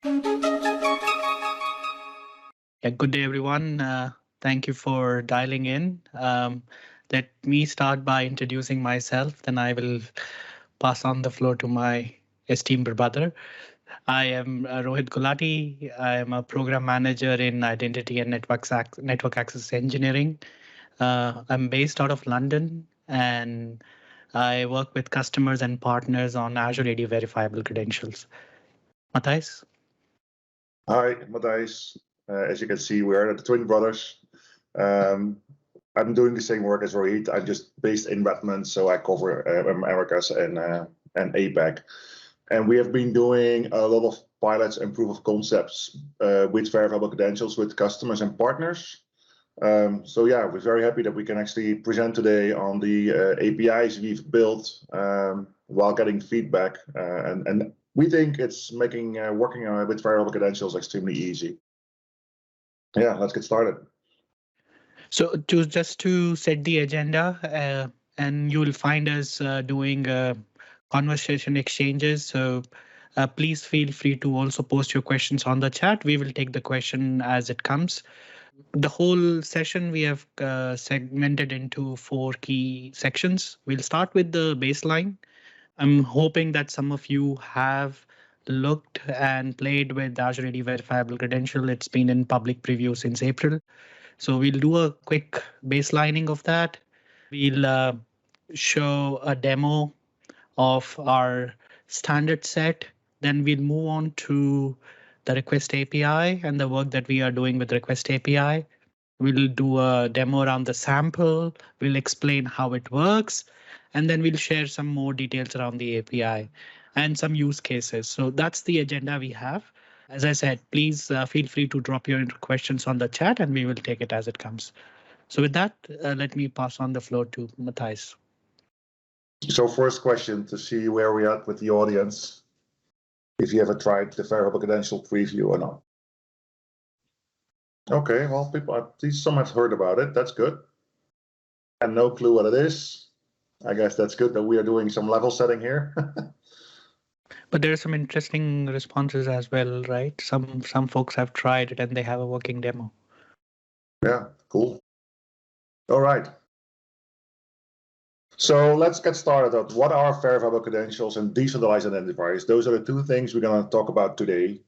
Yeah, good day, everyone. Thank you for dialing in. Let me start by introducing myself, then I will pass on the floor to my esteemed brother. I am Rohit Gulati. I am a program manager in Identity and Network Access Engineering. I'm based out of London, and I work with customers and partners on Azure AD Verifiable Credentials. Matthijs? Hi, Matthijs. As you can see, we are the twin brothers. I'm doing the same work as Rohit. I'm just based in Redmond, so I cover Americas and APAC. And we have been doing a lot of pilots and proof of concepts with verifiable credentials with customers and partners. So yeah, we're very happy that we can actually present today on the APIs we've built while getting feedback. And we think it's making working with verifiable credentials extremely easy. Yeah, let's get started. So just to set the agenda, and you will find us doing conversation exchanges. So please feel free to also post your questions on the chat. We will take the question as it comes. The whole session we have segmented into 4 key sections. We'll start with the baseline. I'm hoping that some of you have looked and played with Azure AD Verifiable Credential. It's been in public preview since April. So we'll do a quick baselining of that. We'll show a demo of our standard set. Then we'll move on to the request API and the work that we are doing with request API. We'll do a demo around the sample. We'll explain how it works. And then we'll share some more details around the API and some use cases. So that's the agenda we have. As I said, please feel free to drop your questions on the chat and we will take it as it comes. So with that, let me pass on the floor to Matthijs. So first question to see where we are with the audience, if you ever tried the verifiable credential preview or not. Okay, well, people, at least some have heard about it. That's good. And no clue what it is. I guess that's good that we are doing some level setting here. But there are some interesting responses as well, right? Some folks have tried it and they have a working demo. Yeah, cool. All right. So let's get started on what are verifiable credentials and decentralized identifiers. Those are the two things we're going to talk about today.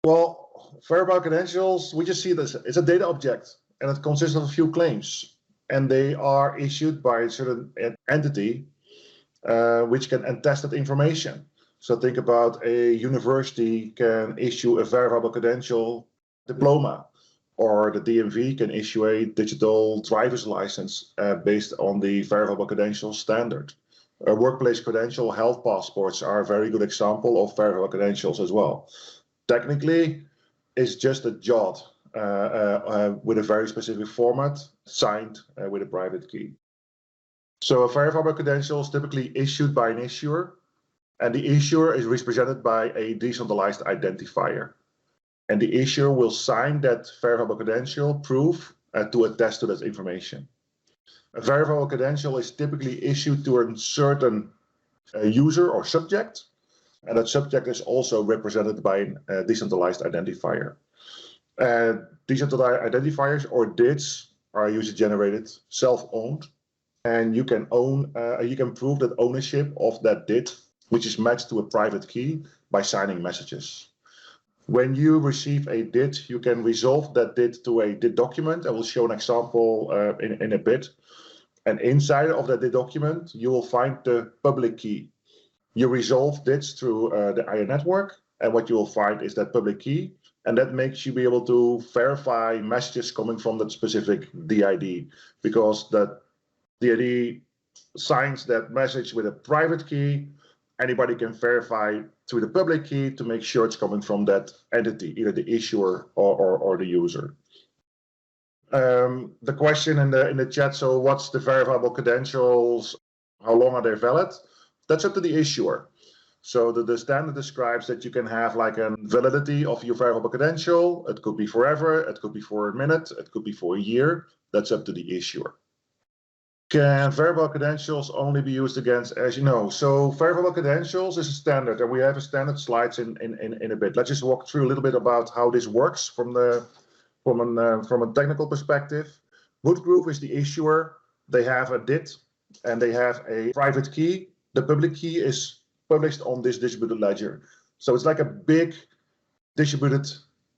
Well, verifiable credentials, we just see this. It's a data object and it consists of a few claims. And they are issued by a certain entity which can attest that information. So think about a university can issue a verifiable credential diploma, or the DMV can issue a digital driver's license based on the verifiable credential standard. Workplace credential health passports are a very good example of verifiable credentials as well. Technically, it's just a JOT with a very specific format, signed with a private key. So a verifiable credential is typically issued by an issuer, and the issuer is represented by a decentralized identifier. And the issuer will sign that verifiable credential proof to attest to that information. A verifiable credential is typically issued to a certain user or subject, and that subject is also represented by a decentralized identifier. Decentralized identifiers, or DIDs, are user generated, self-owned, and you can prove that ownership of that DID, which is matched to a private key by signing messages. When you receive a DID, you can resolve that DID to a DID document. I will show an example in a bit. And inside of that DID document, you will find the public key. You resolve DIDs through the IO network, and what you will find is that public key, and that makes you be able to verify messages coming from that specific DID, because that DID signs that message with a private key. Anybody can verify through the public key to make sure it's coming from that entity, either the issuer or the user. The question in the chat, so what's the verifiable credentials? How long are they valid? That's up to the issuer. So the standard describes that you can have like a validity of your verifiable credential. It could be forever, it could be for a minute, it could be for a year. That's up to the issuer. Can verifiable credentials only be used against, as you know? So verifiable credentials is a standard, and we have a standard slides in a bit. Let's just walk through a little bit about how this works from a technical perspective. Woodgroove is the issuer. They have a DIT and they have a private key. The public key is published on this distributed ledger. So it's like a big distributed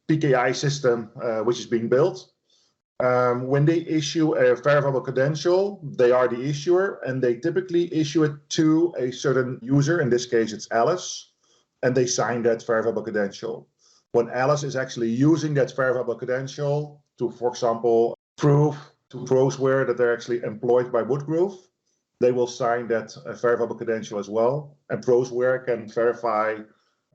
PKI system which is being built. When they issue a verifiable credential, they are the issuer, and they typically issue it to a certain user. In this case, it's Alice, and they sign that verifiable credential. When Alice is actually using that verifiable credential to, for example, prove to Prosware that they're actually employed by Woodgroove, they will sign that verifiable credential as well. And Prosware can verify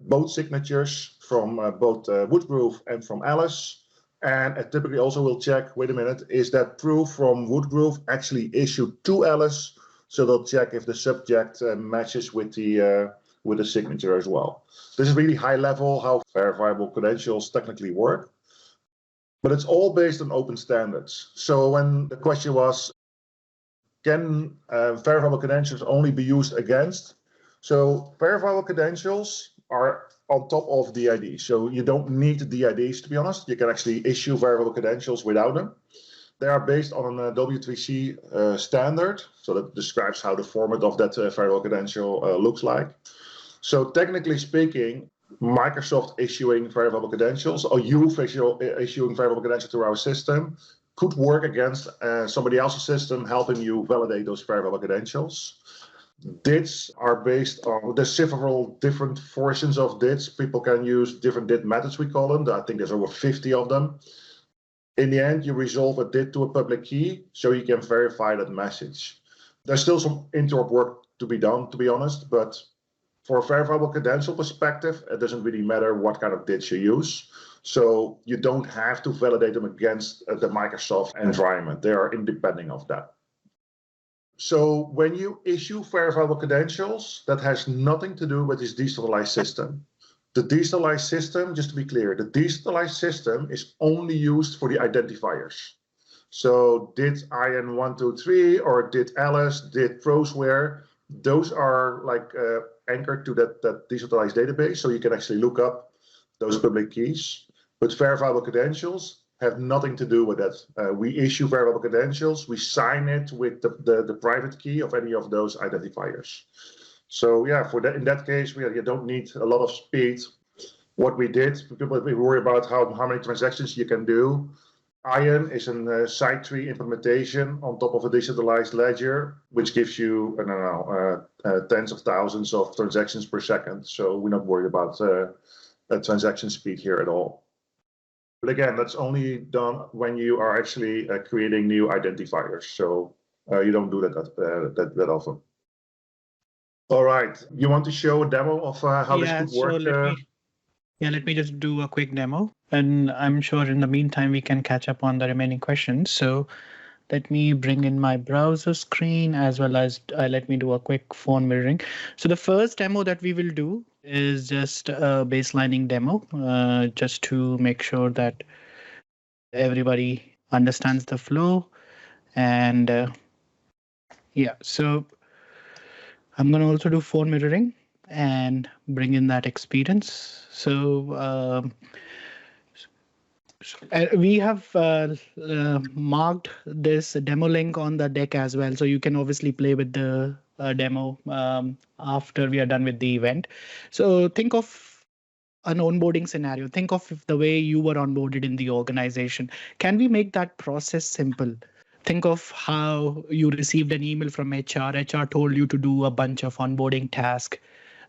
both signatures from both Woodgroove and from Alice. And it typically also will check, wait a minute, is that proof from Woodgroove actually issued to Alice? So they'll check if the subject matches with the signature as well. This is really high level how verifiable credentials technically work, but it's all based on open standards. So when the question was, can verifiable credentials only be used against? So verifiable credentials are on top of DIDs. So you don't need DIDs, to be honest. You can actually issue verifiable credentials without them. They are based on a W3C standard. So that describes how the format of that verifiable credential looks like. So technically speaking, Microsoft issuing verifiable credentials or you issuing verifiable credentials to our system could work against somebody else's system helping you validate those verifiable credentials. DIDs are based on, there's several different versions of DIDs. People can use different DID methods, we call them. I think there's over 50 of them. In the end, you resolve a DID to a public key so you can verify that message. There's still some interop work to be done, to be honest, but for a verifiable credential perspective, it doesn't really matter what kind of DIDs you use. So you don't have to validate them against the Microsoft environment. They are independent of that. So when you issue verifiable credentials, that has nothing to do with this decentralized system. The decentralized system, just to be clear, the decentralized system is only used for the identifiers. So did IN123 or did Alice, did Prosware, those are like anchored to that decentralized database. So you can actually look up those public keys. But verifiable credentials have nothing to do with that. We issue verifiable credentials, we sign it with the private key of any of those identifiers. So yeah, in that case, you don't need a lot of speed. What we did, people worry about how many transactions you can do. IAN is a side tree implementation on top of a decentralized ledger, which gives you, I don't know, tens of thousands of transactions per second. So we're not worried about transaction speed here at all. But again, that's only done when you are actually creating new identifiers. So you don't do that often. All right, you want to show a demo of how this could work? Let me just do a quick demo. And I'm sure in the meantime, we can catch up on the remaining questions. So let me bring in my browser screen as well as let me do a quick phone mirroring. So the first demo that we will do is just a baselining demo, just to make sure that everybody understands the flow. And yeah, so I'm going to also do phone mirroring and bring in that experience. So we have marked this demo link on the deck as well. So you can obviously play with the demo after we are done with the event. So think of an onboarding scenario. Think of the way you were onboarded in the organization. Can we make that process simple? Think of how you received an email from HR. HR told you to do a bunch of onboarding tasks.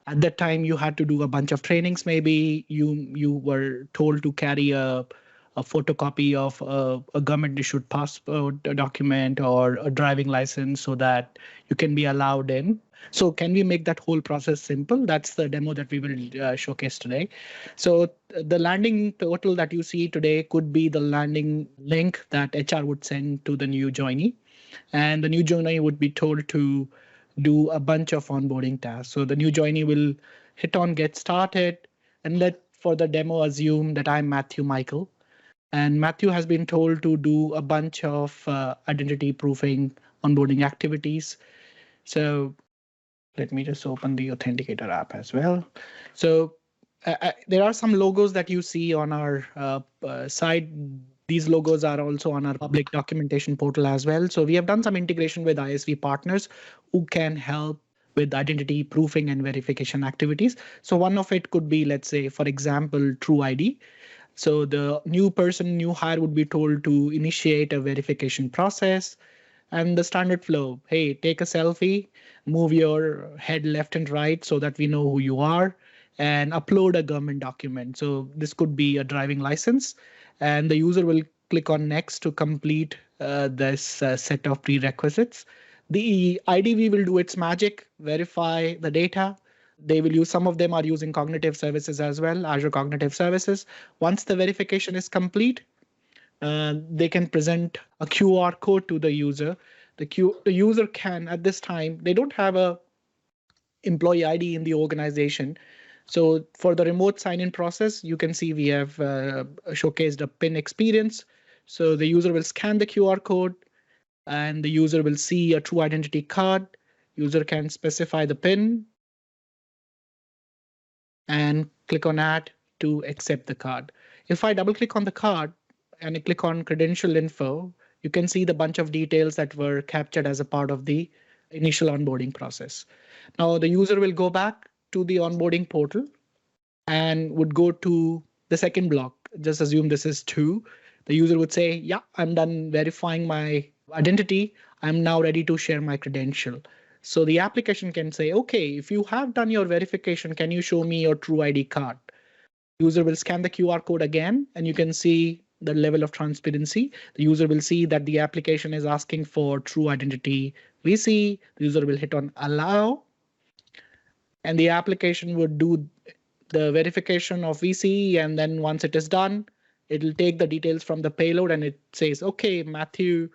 At that time, you had to do a bunch of trainings. Maybe you were told to carry a photocopy of a government-issued passport document or a driving license so that you can be allowed in. So can we make that whole process simple? That's the demo that we will showcase today. So the landing portal that you see today could be the landing link that HR would send to the new joinee. And the new joinee would be told to do a bunch of onboarding tasks. So the new joinee will hit on get started, and let for the demo assume that I'm Matthew Michael. And Matthew has been told to do a bunch of identity proofing onboarding activities. So let me just open the Authenticator app as well. So there are some logos that you see on our site. These logos are also on our public documentation portal as well. So we have done some integration with ISV partners who can help with identity proofing and verification activities. So one of it could be, let's say, for example, True ID. So the new person, new hire would be told to initiate a verification process and the standard flow. Hey, take a selfie, move your head left and right so that we know who you are, and upload a government document. So this could be a driving license, and the user will click on next to complete this set of prerequisites. The IDV will do its magic, verify the data. They will use, some of them are using cognitive services as well, Azure Cognitive Services. Once the verification is complete, they can present a QR code to the user. The user can, at this time, they don't have a employee ID in the organization. So for the remote sign-in process, you can see we have showcased a PIN experience. So the user will scan the QR code and the user will see a true identity card. User can specify the PIN and click on add to accept the card. If I double click on the card and I click on credential info, you can see the bunch of details that were captured as a part of the initial onboarding process. Now the user will go back to the onboarding portal and would go to the second block. Just assume this is 2. The user would say, yeah, I'm done verifying my identity. I'm now ready to share my credential. So the application can say, okay, if you have done your verification, can you show me your true ID card? User will scan the QR code again, and you can see the level of transparency. The user will see that the application is asking for true identity VC. The user will hit on allow, and the application would do the verification of VC. And then once it is done, it'll take the details from the payload and it says, okay, Matthew,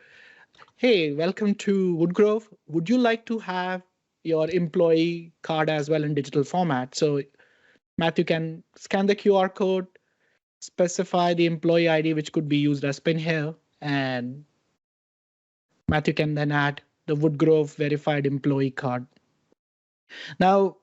hey, welcome to Woodgrove. Would you like to have your employee card as well in digital format? So Matthew can scan the QR code, specify the employee ID, which could be used as PIN here, and Matthew can then add the Woodgrove verified employee card. Now,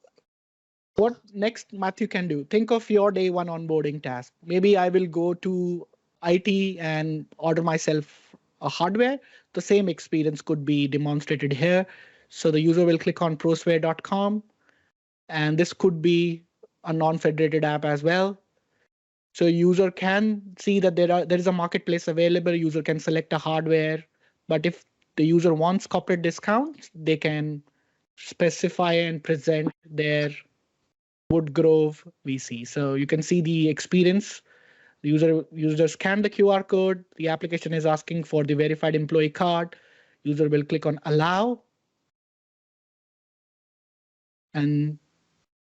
what next Matthew can do? Think of your day one onboarding task. Maybe I will go to IT and order myself a hardware. The same experience could be demonstrated here. So the user will click on prosware.com, and this could be a non-federated app as well. So user can see that there is a marketplace available. User can select a hardware, but if the user wants corporate discounts, they can specify and present their Woodgrove VC. So you can see the experience. The user scan the QR code. The application is asking for the verified employee card. User will click on allow. And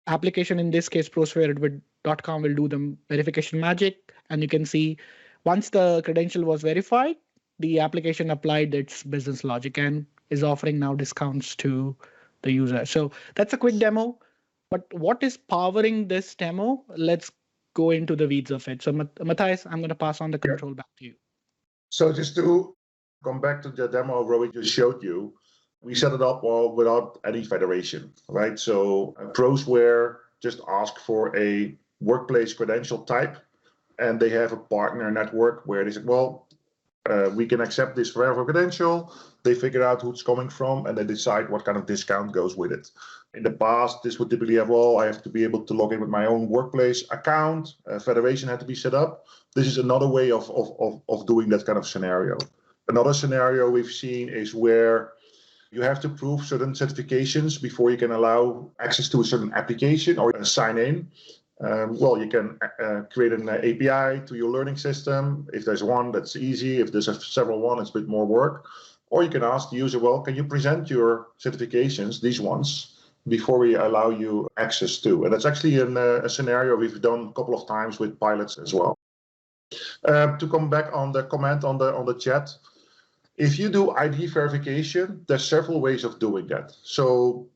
application, in this case, prosware.com, will do the verification magic. And you can see once the credential was verified, the application applied its business logic and is offering now discounts to the user. So that's a quick demo. But what is powering this demo? Let's go into the weeds of it. So Matthijs, I'm going to pass on the control back to you. So just to come back to the demo Rohit just showed you, we set it up all without any federation, right? So Prosware just ask for a workplace credential type, and they have a partner network where they said, well, we can accept this verifiable credential. They figure out who it's coming from, and they decide what kind of discount goes with it. In the past, this would typically have, well, I have to be able to log in with my own workplace account. Federation had to be set up. This is another way of doing that kind of scenario. Another scenario we've seen is where you have to prove certain certifications before you can allow access to a certain application or sign in. Well, you can create an API to your learning system. If there's one, that's easy. If there's several one, it's a bit more work. Or you can ask the user, well, can you present your certifications, these ones, before we allow you access to? And that's actually a scenario we've done a couple of times with pilots as well. To come back on the comment on the chat, if you do ID verification, there's several ways of doing that. So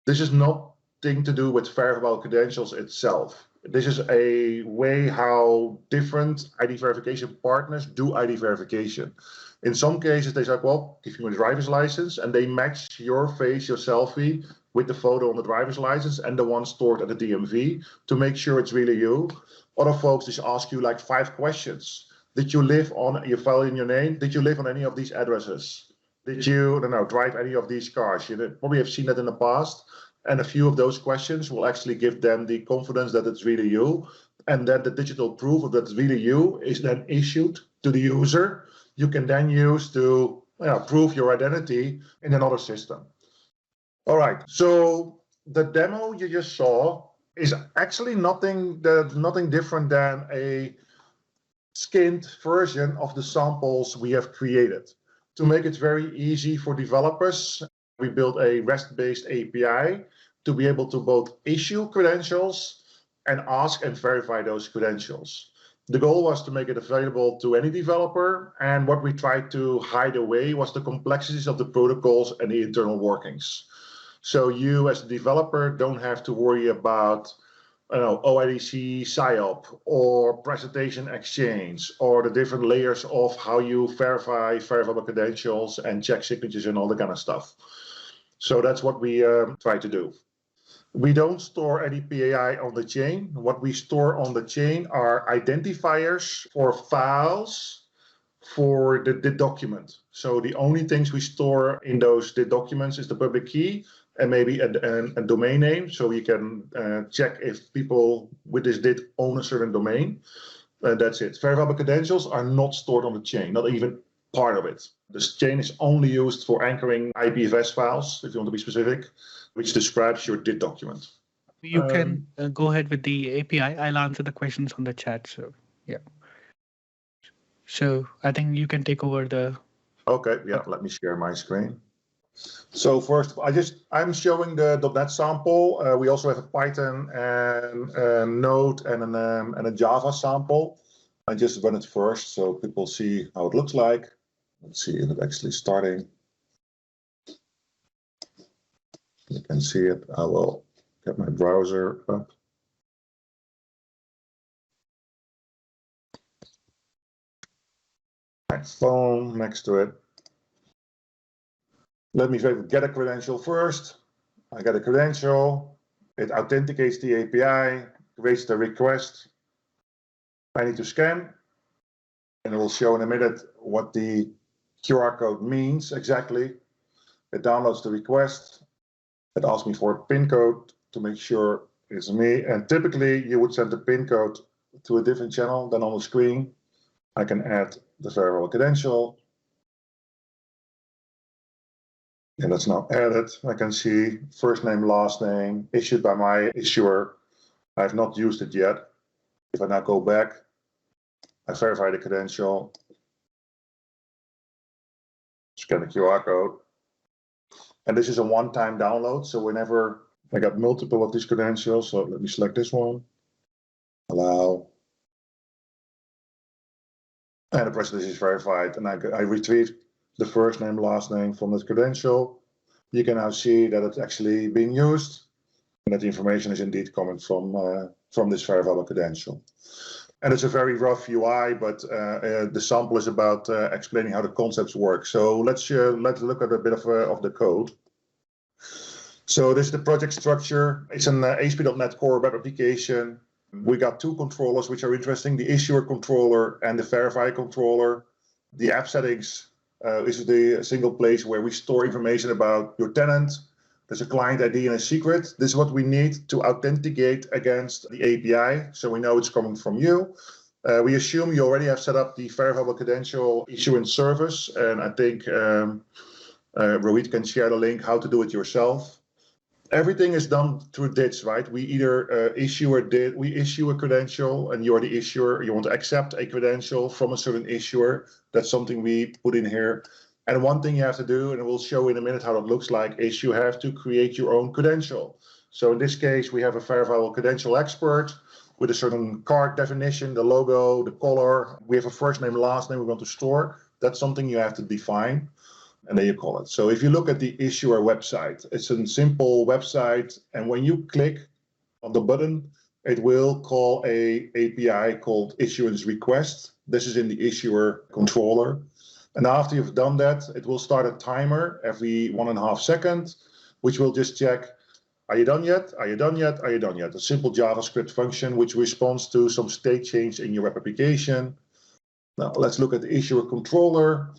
this is nothing to do with verifiable credentials itself. This is a way how different ID verification partners do ID verification. In some cases, they say, well, give you a driver's license, and they match your face, your selfie, with the photo on the driver's license and the one stored at the DMV to make sure it's really you. Other folks just ask you like 5 questions. Did you live on, you fill in your name, did you live on any of these addresses? Did you, I don't know, drive any of these cars? You probably have seen that in the past. And a few of those questions will actually give them the confidence that it's really you. And then the digital proof of that it's really you is then issued to the user. You can then use to prove your identity in another system. All right, so the demo you just saw is actually nothing different than a skinned version of the samples we have created. To make it very easy for developers, we built a REST-based API to be able to both issue credentials and ask and verify those credentials. The goal was to make it available to any developer, and what we tried to hide away was the complexities of the protocols and the internal workings. So you as a developer don't have to worry about OIDC PSYOP or presentation exchange or the different layers of how you verify verifiable credentials and check signatures and all that kind of stuff. So that's what we try to do. We don't store any PAI on the chain. What we store on the chain are identifiers or files for the document. So the only things we store in those documents is the public key and maybe a domain name, so you can check if people with this DID own a certain domain. That's it. Verifiable credentials are not stored on the chain, not even part of it. This chain is only used for anchoring IPFS files, if you want to be specific, which describes your DID document. You can go ahead with the API. I'll answer the questions on the chat. So yeah. So I think you can take over the. Okay, yeah, let me share my screen. So first, I'm showing the .NET sample. We also have a Python and a Node and a Java sample. I just run it first so people see how it looks like. Let's see if it's actually starting. You can see it. I will get my browser up. My phone next to it. Let me get a credential first. I get a credential. It authenticates the API, creates the request. I need to scan, and it will show in a minute what the QR code means exactly. It downloads the request. It asks me for a PIN code to make sure it's me. And typically, you would send the PIN code to a different channel than on the screen. I can add the verifiable credential. And that's now added. I can see first name, last name, issued by my issuer. I have not used it yet. If I now go back, I verify the credential, scan the QR code. And this is a one-time download. So whenever I got multiple of these credentials, so let me select this one, allow. And the person is verified. And I retrieved the first name, last name from this credential. You can now see that it's actually being used and that the information is indeed coming from this verifiable credential. And it's a very rough UI, but the sample is about explaining how the concepts work. So let's look at a bit of the code. So this is the project structure. It's an ASP.NET Core web application. We got 2 controllers which are interesting, the issuer controller and the verifier controller. The app settings is the single place where we store information about your tenant. There's a client ID and a secret. This is what we need to authenticate against the API, so we know it's coming from you. We assume you already have set up the verifiable credential issuance service, and I think Rohit can share the link how to do it yourself. Everything is done through DIDs, right? We either issue a DID, we issue a credential, and you're the issuer. You want to accept a credential from a certain issuer. That's something we put in here. And one thing you have to do, and we'll show in a minute how it looks like, is you have to create your own credential. So in this case, we have a verifiable credential expert with a certain card definition, the logo, the color. We have a first name, last name we want to store. That's something you have to define, and then you call it. So if you look at the issuer website, it's a simple website. And when you click on the button, it will call a API called issuance request. This is in the issuer controller. And after you've done that, it will start a timer every 1.5 seconds, which will just check, are you done yet? Are you done yet? Are you done yet? A simple JavaScript function which responds to some state change in your web application. Now let's look at the issuer controller.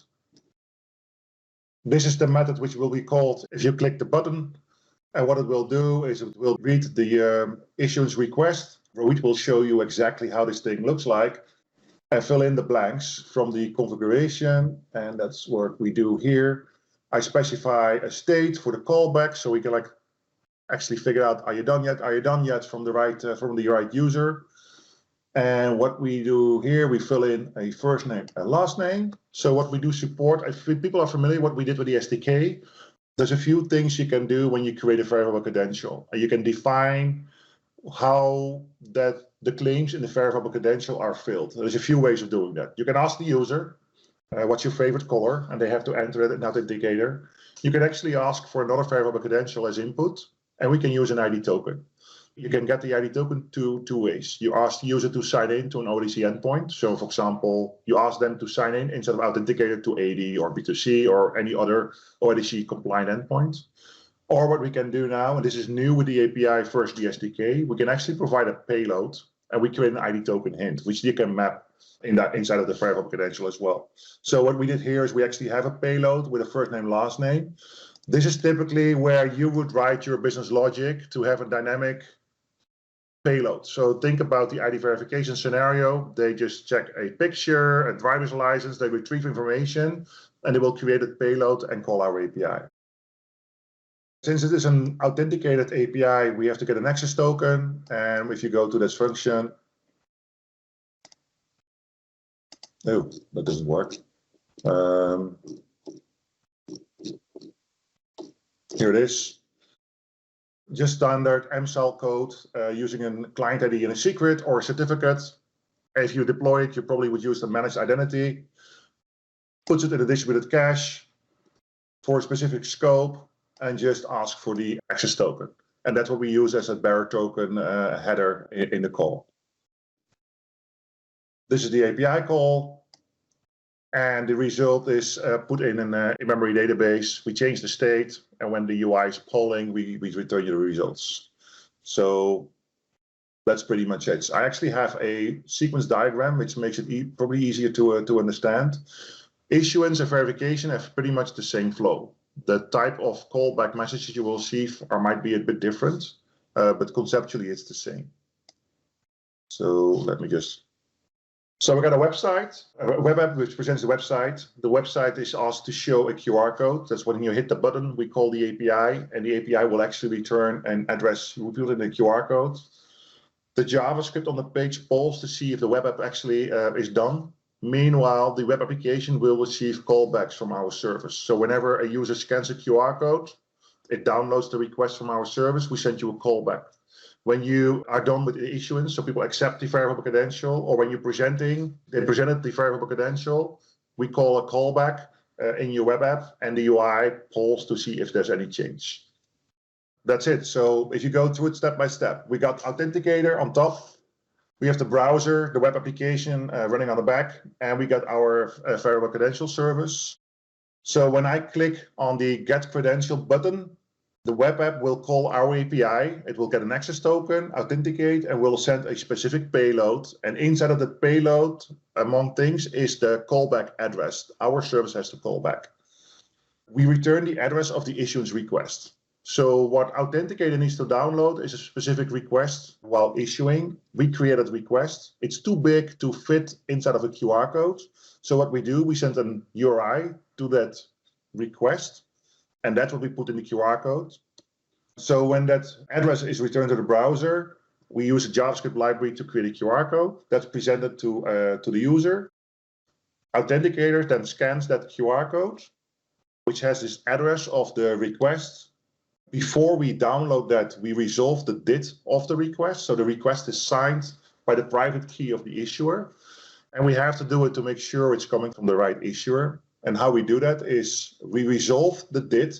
This is the method which will be called if you click the button. And what it will do is it will read the issuance request. Rohit will show you exactly how this thing looks like and fill in the blanks from the configuration. And that's what we do here. I specify a state for the callback so we can actually figure out, are you done yet? Are you done yet from the right user? And what we do here, we fill in a first name and last name. So what we do support, if people are familiar what we did with the SDK, there's a few things you can do when you create a verifiable credential. You can define how that the claims in the verifiable credential are filled. There's a few ways of doing that. You can ask the user, what's your favorite color? And they have to enter it in Authenticator. You can actually ask for another verifiable credential as input, and we can use an ID token. You can get the ID token two ways. You ask the user to sign in to an ODC endpoint. So for example, you ask them to sign in instead of Authenticator to AD or B2C or any other ODC compliant endpoint. Or what we can do now, and this is new with the API first the SDK, we can actually provide a payload and we create an ID token hint, which you can map inside of the verifiable credential as well. So what we did here is we actually have a payload with a first name, last name. This is typically where you would write your business logic to have a dynamic payload. So think about the ID verification scenario. They just check a picture, a driver's license, they retrieve information, and they will create a payload and call our API. Since it is an authenticated API, we have to get an access token. And if you go to this function, oh, that doesn't work. Here it is. Just standard MSAL code using a client ID and a secret or a certificate. If you deploy it, you probably would use the managed identity. Puts it in a distributed cache for a specific scope and just ask for the access token. And that's what we use as a bearer token header in the call. This is the API call. And the result is put in a memory database. We change the state, and when the UI is polling, we return you the results. So that's pretty much it. I actually have a sequence diagram, which makes it probably easier to understand. Issuance and verification have pretty much the same flow. The type of callback messages you will receive might be a bit different, but conceptually it's the same. So let me just. So we got a website, a web app which presents the website. The website is asked to show a QR code. That's when you hit the button, we call the API, and the API will actually return an address revealed in the QR code. The JavaScript on the page polls to see if the web app actually is done. Meanwhile, the web application will receive callbacks from our service. So whenever a user scans a QR code, it downloads the request from our service, we send you a callback. When you are done with the issuance, so people accept the verifiable credential, or when you're presented the verifiable credential, we call a callback in your web app, and the UI polls to see if there's any change. That's it. So if you go through it step by step, we got Authenticator on top. We have the browser, the web application running on the back, and we got our verifiable credential service. So when I click on the Get Credential button, the web app will call our API. It will get an access token, authenticate, and will send a specific payload. And inside of the payload, among things, is the callback address. Our service has to call back. We return the address of the issuance request. So what Authenticator needs to download is a specific request while issuing. We create a request. It's too big to fit inside of a QR code. So what we do, we send an URI to that request. And that's what we put in the QR code. So when that address is returned to the browser, we use a JavaScript library to create a QR code that's presented to the user. Authenticator then scans that QR code, which has this address of the request. Before we download that, we resolve the DID of the request. So the request is signed by the private key of the issuer. And we have to do it to make sure it's coming from the right issuer. And how we do that is we resolve the DID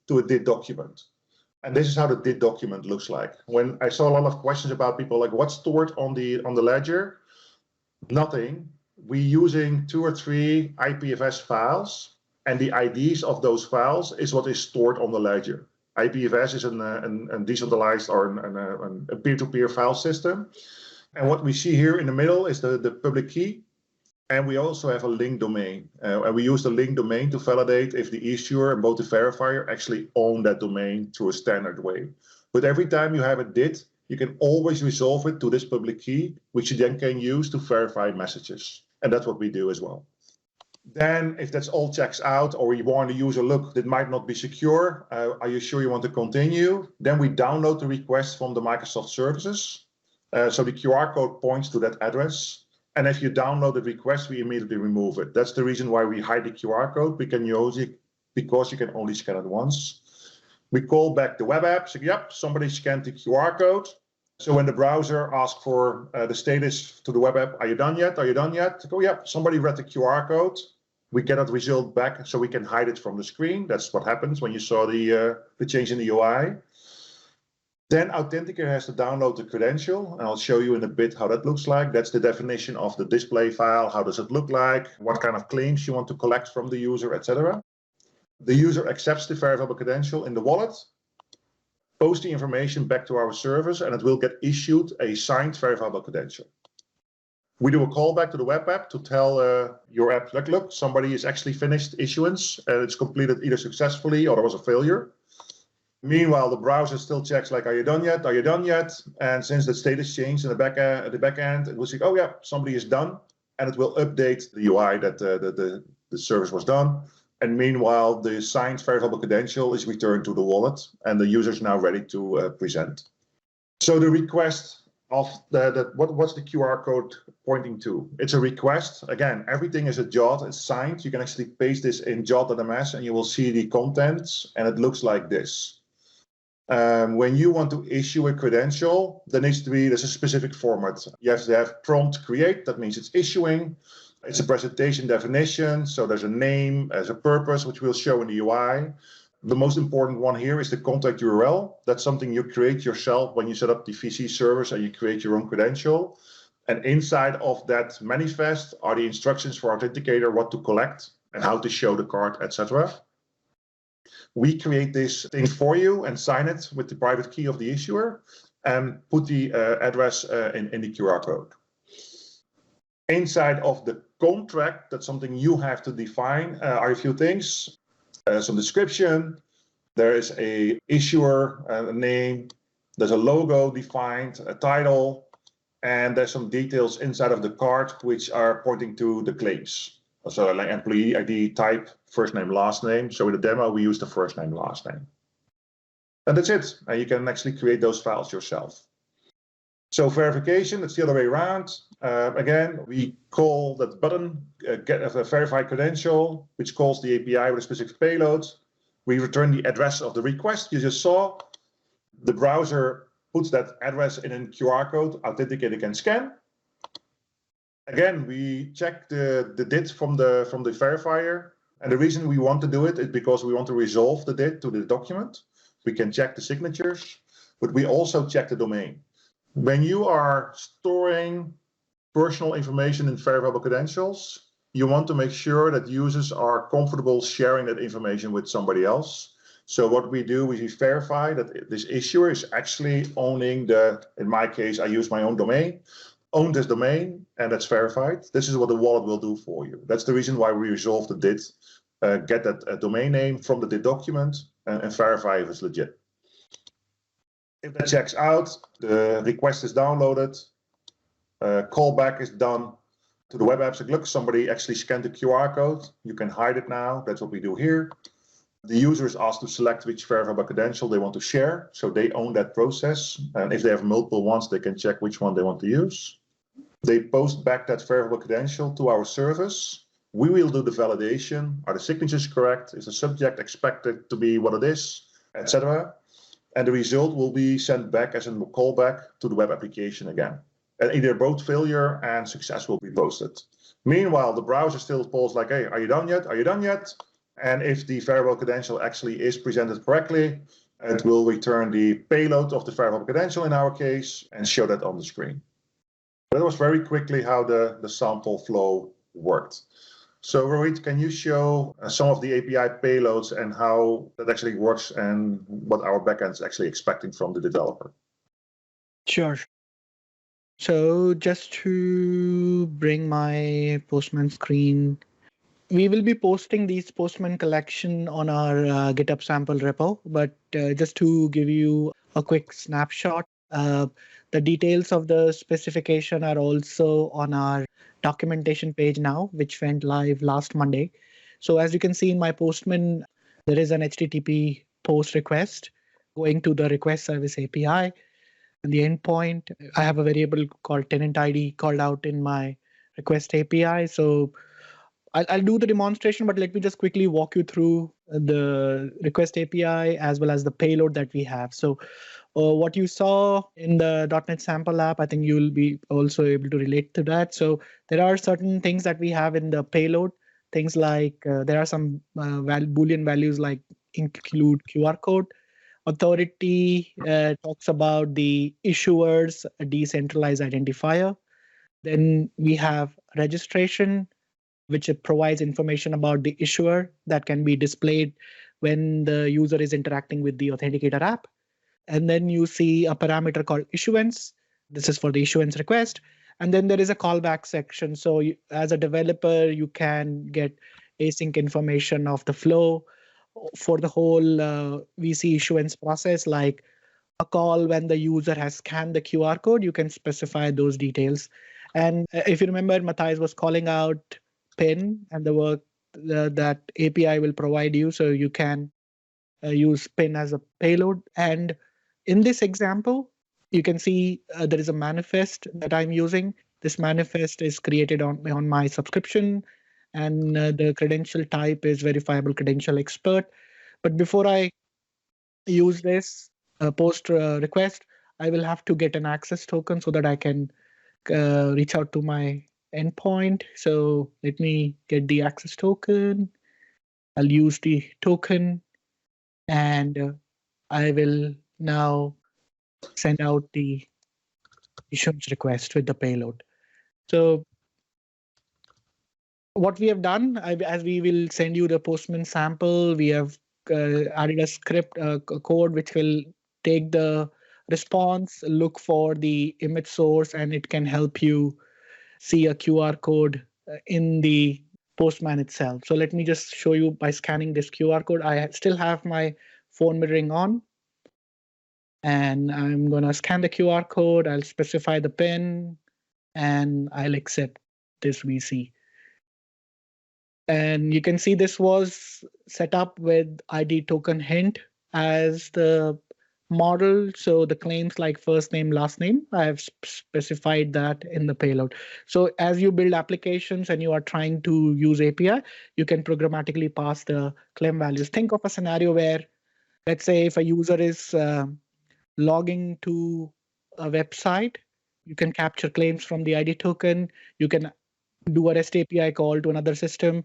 to a DID document. And this is how the DID document looks like. When I saw a lot of questions about people like what's stored on the ledger, nothing. We're using 2 or 3 IPFS files, and the IDs of those files is what is stored on the ledger. IPFS is a decentralized or a peer-to-peer file system. And what we see here in the middle is the public key. And we also have a link domain. And we use the link domain to validate if the issuer and both the verifier actually own that domain through a standard way. But every time you have a DID, you can always resolve it to this public key, which you then can use to verify messages. And that's what we do as well. Then if that's all checks out, or you warn the user, look, that might not be secure. Are you sure you want to continue? Then we download the request from the Microsoft services. So the QR code points to that address. And if you download the request, we immediately remove it. That's the reason why we hide the QR code. We can use it because you can only scan it once. We call back the web app, say, yep, somebody scanned the QR code. So when the browser asks for the status to the web app, are you done yet? Are you done yet? Go, yep, somebody read the QR code. We get that result back so we can hide it from the screen. That's what happens when you saw the change in the UI. Then Authenticator has to download the credential, and I'll show you in a bit how that looks like. That's the definition of the display file. How does it look like? What kind of claims you want to collect from the user, etc. The user accepts the verifiable credential in the wallet, posts the information back to our service, and it will get issued a signed verifiable credential. We do a callback to the web app to tell your app, look, somebody is actually finished issuance, and it's completed either successfully or there was a failure. Meanwhile, the browser still checks like, are you done yet? Are you done yet? And since the status changed in the back end, it will say, oh yeah, somebody is done. And it will update the UI that the service was done. And meanwhile, the signed verifiable credential is returned to the wallet, and the user is now ready to present. So the request of what's the QR code pointing to? It's a request. Again, everything is a JOT, it's signed. You can actually paste this in JOT.ms and you will see the contents, and it looks like this. When you want to issue a credential, there's a specific format. You have to have prompt create, that means it's issuing. It's a presentation definition, so there's a name, there's a purpose, which we'll show in the UI. The most important one here is the contact URL. That's something you create yourself when you set up the VC servers and you create your own credential. And inside of that manifest are the instructions for Authenticator, what to collect and how to show the card, etc. We create this thing for you and sign it with the private key of the issuer and put the address in the QR code. Inside of the contract, that's something you have to define, are a few things. Some description, there is a issuer, a name, there's a logo defined, a title, and there's some details inside of the card which are pointing to the claims. So like employee ID type, first name, last name. So in the demo, we use the first name, last name. And that's it. And you can actually create those files yourself. So verification, it's the other way around. Again, we call that button, get a verified credential, which calls the API with a specific payload. We return the address of the request you just saw. The browser puts that address in a QR code, Authenticator can scan. Again, we check the DID from the verifier. And the reason we want to do it is because we want to resolve the DID to the document. We can check the signatures, but we also check the domain. When you are storing personal information in verifiable credentials, you want to make sure that users are comfortable sharing that information with somebody else. So what we do is we verify that this issuer is actually owning in my case, I use my own domain, own this domain, and that's verified. This is what the wallet will do for you. That's the reason why we resolve the DID, get that domain name from the DID document and verify if it's legit. If that checks out, the request is downloaded, callback is done to the web app. So look, somebody actually scanned the QR code. You can hide it now. That's what we do here. The user is asked to select which verifiable credential they want to share. So they own that process. And if they have multiple ones, they can check which one they want to use. They post back that verifiable credential to our service. We will do the validation. Are the signatures correct? Is the subject expected to be what it is, etc. And the result will be sent back as a callback to the web application again. And either both failure and success will be posted. Meanwhile, the browser still polls like, hey, are you done yet? Are you done yet? And if the verifiable credential actually is presented correctly, It will return the payload of the verifiable credential in our case and show that on the screen. That was very quickly how the sample flow worked. So Rohit, can you show some of the API payloads and how that actually works and what our backend is actually expecting from the developer? Sure. So just to bring my Postman screen, we will be posting these Postman collection on our GitHub sample repo, but just to give you a quick snapshot, the details of the specification are also on our documentation page now, which went live last Monday. So as you can see in my Postman, there is an HTTP post request going to the request service API. And the endpoint, I have a variable called tenant ID called out in my request API. So I'll do the demonstration, but let me just quickly walk you through the request API as well as the payload that we have. So what you saw in the .NET sample app, I think you'll be also able to relate to that. So there are certain things that we have in the payload, things like there are some Boolean values like include QR code. Authority talks about the issuer's decentralized identifier. Then we have registration, which provides information about the issuer that can be displayed when the user is interacting with the Authenticator app. And then you see a parameter called issuance. This is for the issuance request. And then there is a callback section. So as a developer, you can get async information of the flow for the whole VC issuance process, like a call when the user has scanned the QR code, you can specify those details. And if you remember, Matthijs was calling out PIN and the work that API will provide you. So you can use PIN as a payload. And in this example, you can see there is a manifest that I'm using. This manifest is created on my subscription, and the credential type is verifiable credential expert. But before I use this post request, I will have to get an access token so that I can reach out to my endpoint. So let me get the access token. I'll use the token, and I will now send out the issuance request with the payload. So what we have done, as we will send you the Postman sample, we have added a script, a code which will take the response, look for the image source, and it can help you see a QR code in the Postman itself. So let me just show you by scanning this QR code. I still have my phone mirroring on, and I'm going to scan the QR code. I'll specify the PIN, and I'll accept this VC. And you can see this was set up with ID token hint as the model. So the claims like first name, last name, I have specified that in the payload. So as you build applications and you are trying to use API, you can programmatically pass the claim values. Think of a scenario where, let's say if a user is logging to a website, you can capture claims from the ID token. You can do a REST API call to another system,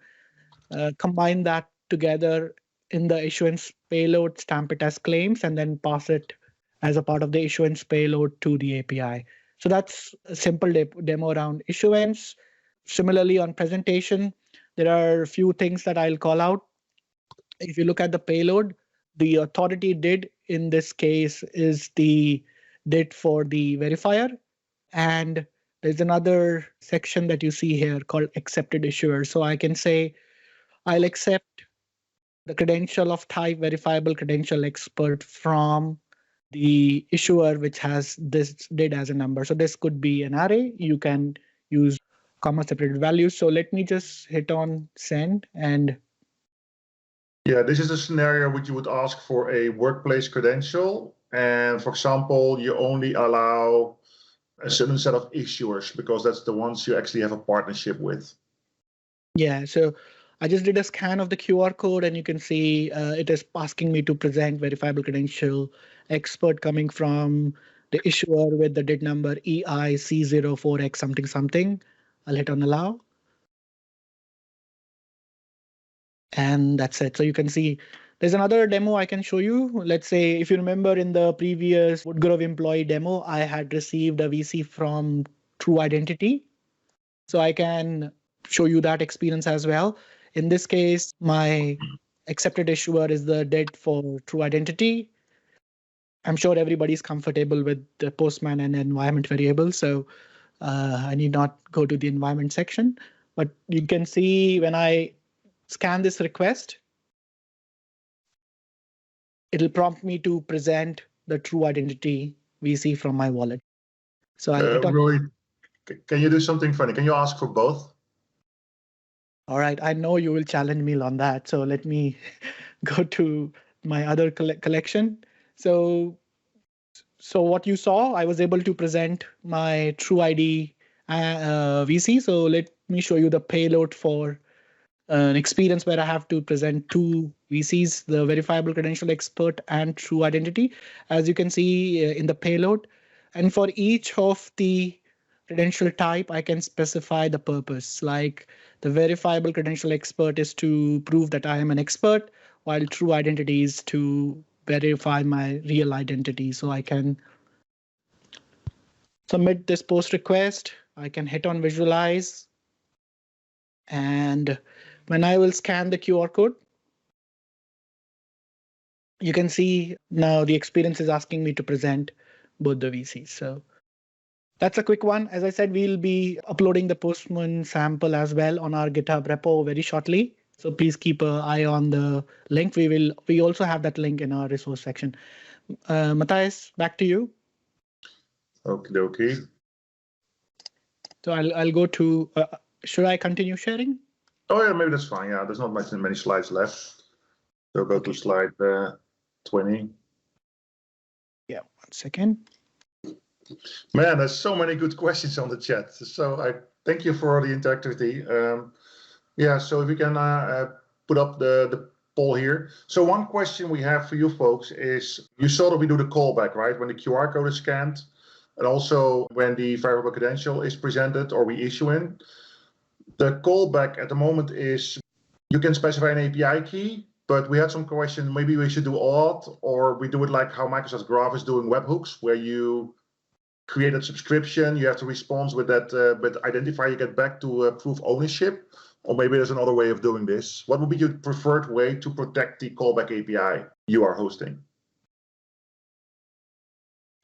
combine that together in the issuance payload, stamp it as claims, and then pass it as a part of the issuance payload to the API. So that's a simple demo around issuance. Similarly, on presentation, there are a few things that I'll call out. If you look at the payload, the authority did in this case is the did for the verifier. And there's another section that you see here called accepted issuer. So I can say, I'll accept the credential of type verifiable credential expert from the issuer, which has this did as a number. So this could be an array. You can use comma separated values. So let me just hit on send. And yeah, this is a scenario which you would ask for a workplace credential. And for example, you only allow a certain set of issuers because that's the ones you actually have a partnership with. Yeah, so I just did a scan of the QR code, and you can see it is asking me to present verifiable credential expert coming from the issuer with the DID number EIC04X something something. I'll hit on allow. And that's it. So you can see There's another demo I can show you. Let's say if you remember in the previous Woodgrove employee demo, I had received a VC from True Identity. So I can show you that experience as well. In this case, my accepted issuer is the DID for True Identity. I'm sure everybody's comfortable with the Postman and environment variable, so I need not go to the environment section. But you can see when I scan this request, it'll prompt me to present the True Identity VC from my wallet. So I'll hit on. Rohit, can you do something funny? Can you ask for both? All right, I know you will challenge me on that. So let me go to my other collection. So what you saw, I was able to present my True ID VC. So let me show you the payload for an experience where I have to present two VCs, the verifiable credential expert and True Identity, as you can see in the payload. And for each of the credential type, I can specify the purpose. Like the verifiable credential expert is to prove that I am an expert, while True Identity is to verify my real identity. So I can submit this post request. I can hit on visualize. And when I will scan the QR code, you can see now the experience is asking me to present both the VCs. So that's a quick one. As I said, we'll be uploading the Postman sample as well on our GitHub repo very shortly. So please keep an eye on the link. We also have that link in our resource section. Matthijs, back to you. Okie dokie. So I'll go to. Should I continue sharing? Oh yeah, maybe that's fine. Yeah, there's not many slides left. So go to slide 20. Yeah, 1 second. Man, there's so many good questions on the chat. So I thank you for the interactivity. Yeah, so if you can put up the poll here. So one question we have for you folks is, you saw that we do the callback, right? When the QR code is scanned, and also when the verifiable credential is presented or we issue in. The callback at the moment is, you can specify an API key, but we had some question, maybe we should do auth, or we do it like how Microsoft Graph is doing webhooks, where you create a subscription, you have to respond with that with identifier you get back to prove ownership, or maybe there's another way of doing this. What would be your preferred way to protect the callback API you are hosting?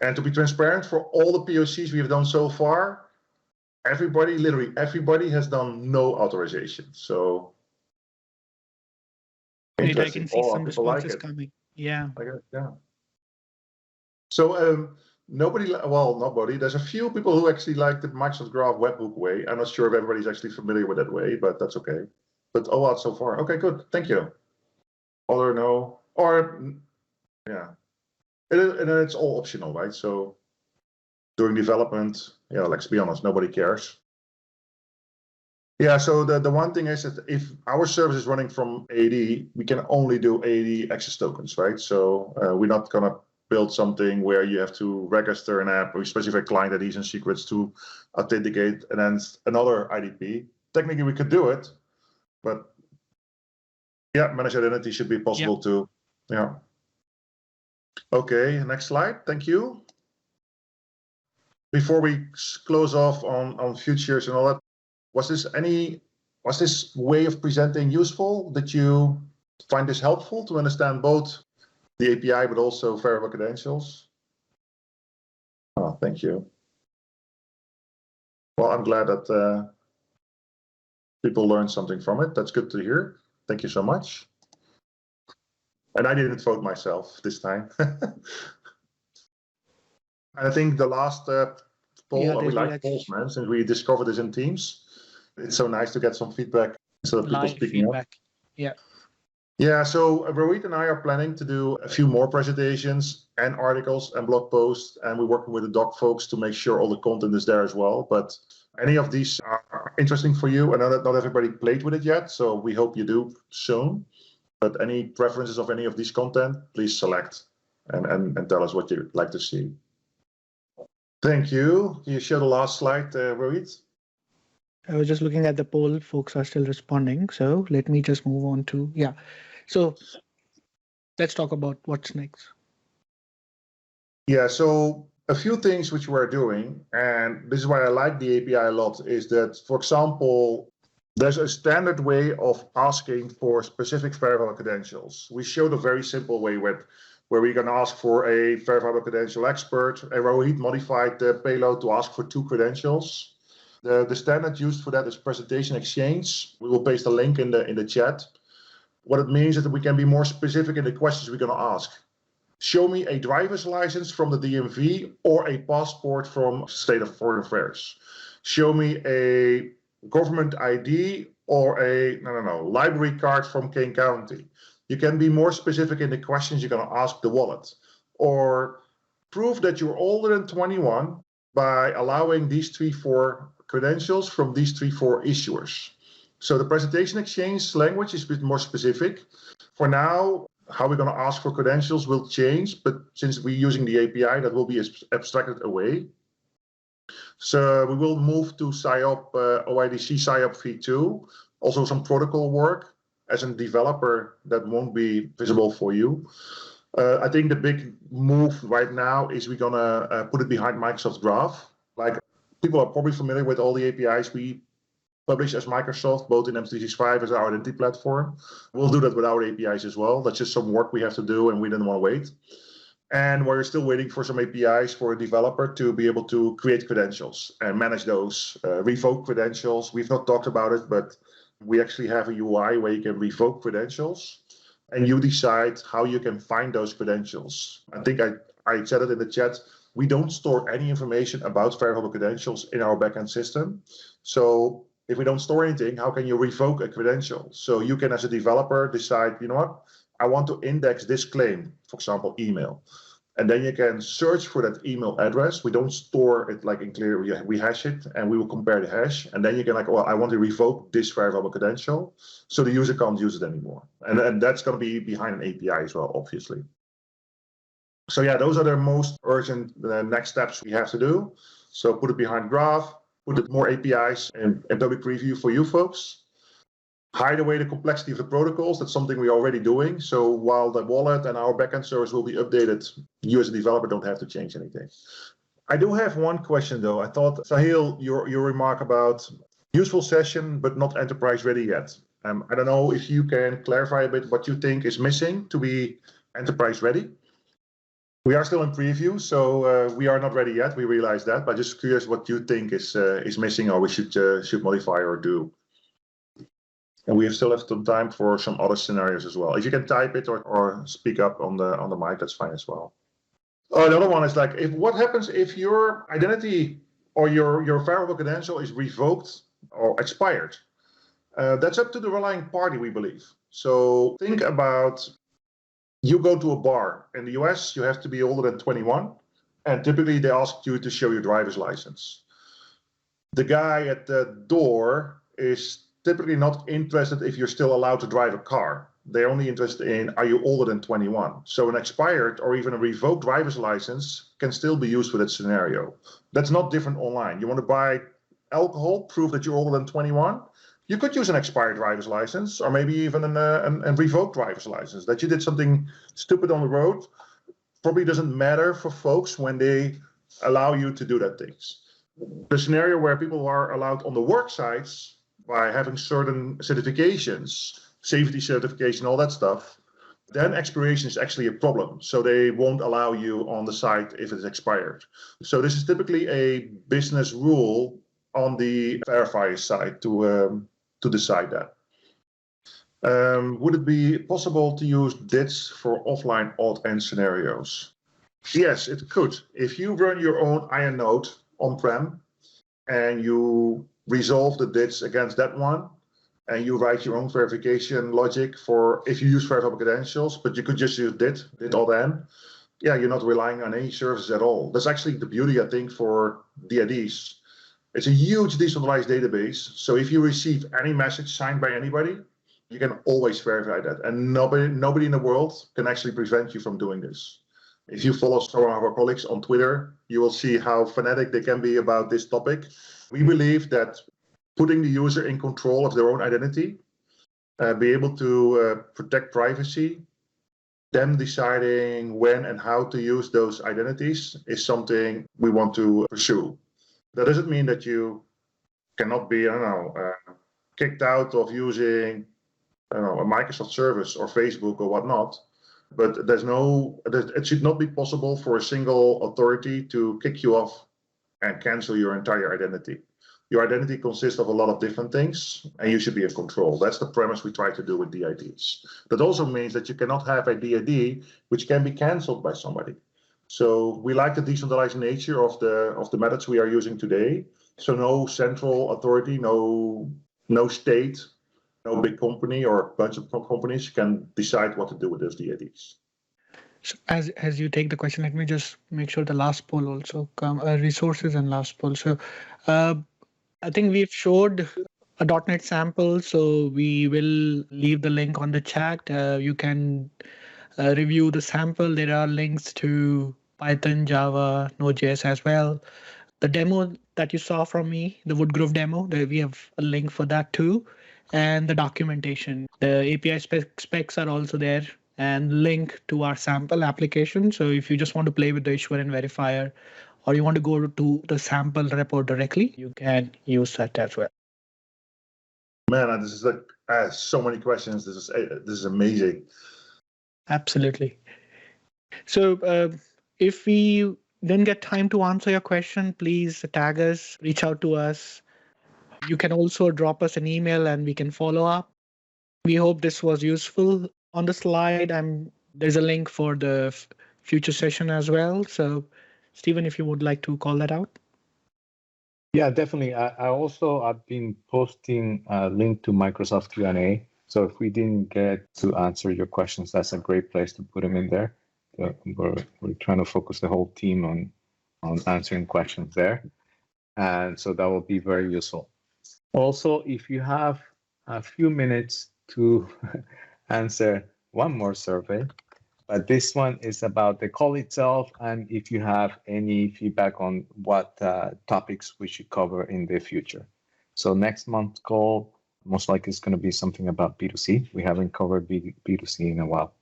And to be transparent, for all the POCs we have done so far, everybody, literally everybody, has done no authorization. So Great, I can see some responses like coming. Yeah. Yeah. So nobody. There's a few people who actually like the Microsoft Graph webhook way. I'm not sure if everybody's actually familiar with that way, but that's okay. But OAuth so far. Okay, good. Thank you. Other no, or yeah. And it's all optional, right? So during development, yeah, let's be honest, nobody cares. Yeah, so the one thing is that if our service is running from AD, we can only do AD access tokens, right? So we're not gonna build something where you have to register an app or specify client IDs and secrets to authenticate and then another IDP. Technically, we could do it, but yeah, managed identity should be possible too. Yeah. Okay, next slide. Thank you. Before we close off on futures and all that, was this way of presenting useful? Did you find this helpful to understand both the API but also verifiable credentials? Oh, thank you. Well, I'm glad that people learned something from it. That's good to hear. Thank you so much. And I didn't vote myself this time. I think the last poll, we like polls, man, since we discovered this in Teams. It's so nice to get some feedback instead of people speaking up. Yeah. Yeah, so Rohit and I are planning to do a few more presentations and articles and blog posts, and we're working with the doc folks to make sure all the content is there as well. But any of these are interesting for you. I know that not everybody played with it yet, so we hope you do soon. But any preferences of any of these content, please select and tell us what you'd like to see. Thank you. Can you show the last slide, Rohit? I was just looking at the poll. Folks are still responding. So let me just move on to, yeah. So let's talk about what's next. Yeah, so a few things which we're doing, and this is why I like the API a lot, is that, for example, there's a standard way of asking for specific verifiable credentials. We showed a very simple way where we can ask for a verifiable credential expert, and Rohit modified the payload to ask for 2 credentials. The standard used for that is presentation exchange. We will paste a link in the chat. What it means is that we can be more specific in the questions we're going to ask. Show me a driver's license from the DMV or a passport from State of Foreign Affairs. Show me a government ID or a library card from Kane County. You can be more specific in the questions you're going to ask the wallet. Or prove that you're older than 21 by allowing these 3-4 credentials from these 3-4 issuers. So the presentation exchange language is a bit more specific. For now, how we're going to ask for credentials will change, but since we're using the API, that will be abstracted away. So we will move to SIOP, OIDC SIOP v2, also some protocol work. As a developer, that won't be visible for you. I think the big move right now is we're going to put it behind Microsoft Graph. Like, people are probably familiar with all the APIs we publish as Microsoft, both in M365 as our identity platform. We'll do that with our APIs as well. That's just some work we have to do, and we didn't want to wait. And we're still waiting for some APIs for a developer to be able to create credentials and manage those, revoke credentials. We've not talked about it, but we actually have a UI where you can revoke credentials, and you decide how you can find those credentials. I think I said it in the chat. We don't store any information about verifiable credentials in our backend system. So if we don't store anything, how can you revoke a credential? So you can, as a developer, decide, you know what, I want to index this claim, for example, email. And then you can search for that email address. We don't store it like in clear, we hash it, and we will compare the hash. And then you can well, I want to revoke this verifiable credential, so the user can't use it anymore. And that's going to be behind an API as well, obviously. So yeah, those are the most urgent next steps we have to do. So put it behind Graph, put more APIs in public preview for you folks. Hide away the complexity of the protocols. That's something we're already doing. So while the wallet and our backend service will be updated, you as a developer don't have to change anything. I do have one question though. I thought, Sahil, your remark about useful session, but not enterprise ready yet. I don't know if you can clarify a bit what you think is missing to be enterprise ready. We are still in preview, so we are not ready yet. We realize that, but just curious what you think is missing, or we should modify or do. And we still have some time for some other scenarios as well. If you can type it or speak up on the mic, that's fine as well. Oh, the other one is like, what happens if your identity or your verifiable credential is revoked or expired? That's up to the relying party, we believe. So think about, you go to a bar. In the US, you have to be older than 21. And typically they ask you to show your driver's license. The guy at the door is typically not interested if you're still allowed to drive a car. They're only interested in, are you older than 21? So an expired or even a revoked driver's license can still be used for that scenario. That's not different online. You want to buy alcohol, prove that you're older than 21? You could use an expired driver's license, or maybe even a revoked driver's license. That you did something stupid on the road probably doesn't matter for folks when they allow you to do that things. The scenario where people are allowed on the work sites by having certain certifications, safety certification, all that stuff, then expiration is actually a problem. So they won't allow you on the site if it's expired. So this is typically a business rule on the verifier side to decide that. Would it be possible to use DITs for offline odd-end scenarios? Yes, it could. If you run your own iron node on-prem and you resolve the DITs against that one, and you write your own verification logic for if you use verifiable credentials, but you could just use DIT odd-end, yeah, you're not relying on any services at all. That's actually the beauty, I think, for DIDs. It's a huge decentralized database. So if you receive any message signed by anybody, you can always verify that. And nobody in the world can actually prevent you from doing this. If you follow some of our colleagues on Twitter, you will see how fanatic they can be about this topic. We believe that putting the user in control of their own identity, be able to protect privacy, them deciding when and how to use those identities is something we want to pursue. That doesn't mean that you cannot be, kicked out of using, a Microsoft service or Facebook or whatnot. But it should not be possible for a single authority to kick you off and cancel your entire identity. Your identity consists of a lot of different things, and you should be in control. That's the premise we try to do with DIDs. That also means that you cannot have a DID which can be canceled by somebody. So we like the decentralized nature of the methods we are using today. So no central authority, no state, no big company or a bunch of companies can decide what to do with those DIDs. So as you take the question, let me just make sure the last poll also come resources and last poll. So I think we've showed a .NET sample, so we will leave the link on the chat. You can review the sample. There are links to Python, Java, Node.js as well. The demo that you saw from me, the Woodgrove demo, we have a link for that too. And the documentation. The API specs are also there and link to our sample application. So if you just want to play with the issuer and verifier, or you want to go to the sample repo directly, you can use that as well. Man, this is so many questions. This is amazing. Absolutely. So if we didn't get time to answer your question, please tag us, reach out to us. You can also drop us an email and we can follow up. We hope this was useful. On the slide, there's a link for the future session as well. So Stephen, if you would like to call that out. Yeah, definitely. I've been posting a link to Microsoft Q&A. So if we didn't get to answer your questions, that's a great place to put them in there. We're trying to focus the whole team on answering questions there. And so that will be very useful. Also, if you have a few minutes to answer one more survey, but this one is about the call itself, and if you have any feedback on what topics we should cover in the future. So next month's call, most likely is going to be something about B2C. We haven't covered B2C in a while.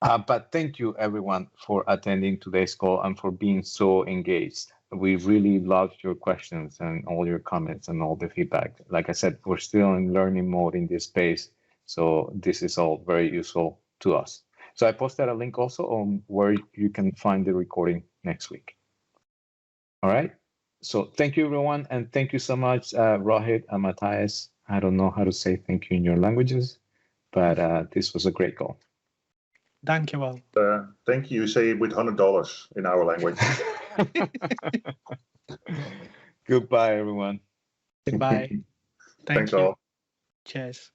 But thank you, everyone, for attending today's call and for being so engaged. We really loved your questions and all your comments and all the feedback. Like I said, we're still in learning mode in this space, so this is all very useful to us. So I posted a link also on where you can find the recording next week. All right. So thank you, everyone. And thank you so much, Rohit and Matthijs. I don't know how to say thank you in your languages, but this was a great call. Thank you all. Thank you. Say it with $100 in our language. Goodbye, everyone. Goodbye. Thanks you. all. Cheers.